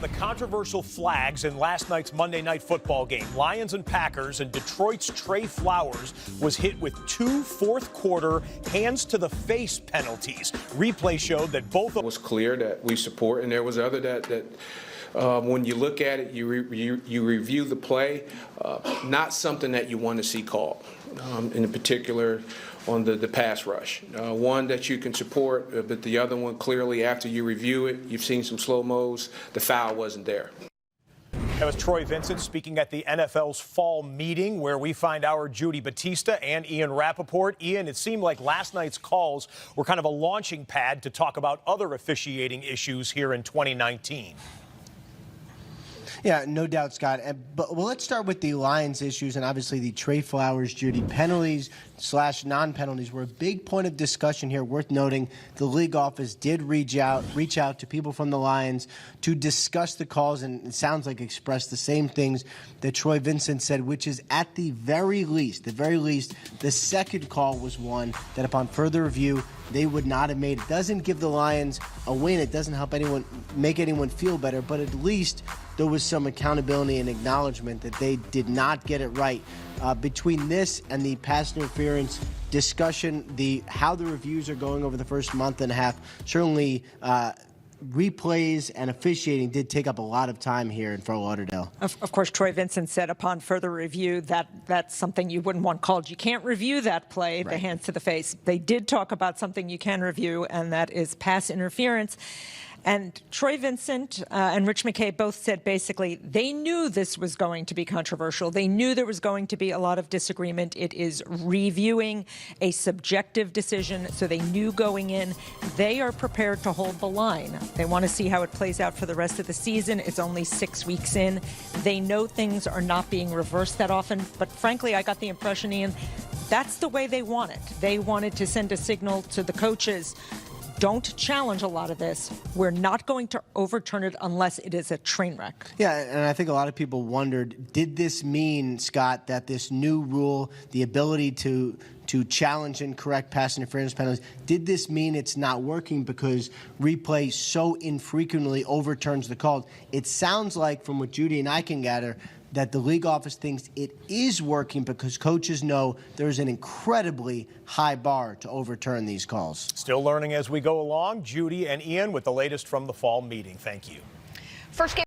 The controversial flags in last night's Monday Night Football game. Lions and Packers, and Detroit's Trey Flowers was hit with 2 fourth-quarter hands-to-the-face penalties. Replay showed that both of was clear that we support, and there was other that when you look at it, you review the play, not something that you want to see called, in particular on the pass rush. One that you can support, but the other one, clearly, after you review it, you've seen some slow-mos, the foul wasn't there. That was Troy Vincent speaking at the NFL's fall meeting, where we find our Judy Batista and Ian Rappaport. Ian, it seemed like last night's calls were kind of a launching pad to talk about other officiating issues here in 2019. Yeah, no doubt, Scott. Well, let's start with the Lions issues, and obviously the Trey Flowers, Judy, penalties / non-penalties were a big point of discussion here. Worth noting, the league office did reach out to people from the Lions to discuss the calls, and it sounds like expressed the same things that Troy Vincent said, which is at the very least, the second call was one that upon further review, they would not have made. It doesn't give the Lions a win. It doesn't help make anyone feel better, but at least there was some accountability and acknowledgement that they did not get it right. Between this and the pass interference discussion, how the reviews are going over the first month and a half, certainly replays and officiating did take up a lot of time here in Fort Lauderdale. Of course, Troy Vincent said upon further review that that's something you wouldn't want called. You can't review that play, right. The hands to the face. They did talk about something you can review, and that is pass interference. And Troy Vincent and Rich McKay both said basically they knew this was going to be controversial. They knew there was going to be a lot of disagreement. It is reviewing a subjective decision, so they knew going in. They are prepared to hold the line. They want to see how it plays out for the rest of the season. It's only 6 weeks in. They know things are not being reversed that often. But frankly, I got the impression, Ian, that's the way they want it. They wanted to send a signal to the coaches. Don't challenge a lot of this. We're not going to overturn it unless it is a train wreck. Yeah, and I think a lot of people wondered, did this mean, Scott, that this new rule, the ability to challenge and correct pass interference penalties, did this mean it's not working because replay so infrequently overturns the call? It sounds like, from what Judy and I can gather, that the league office thinks it is working because coaches know there's an incredibly high bar to overturn these calls. Still learning as we go along. Judy and Ian with the latest from the fall meeting. Thank you. First game.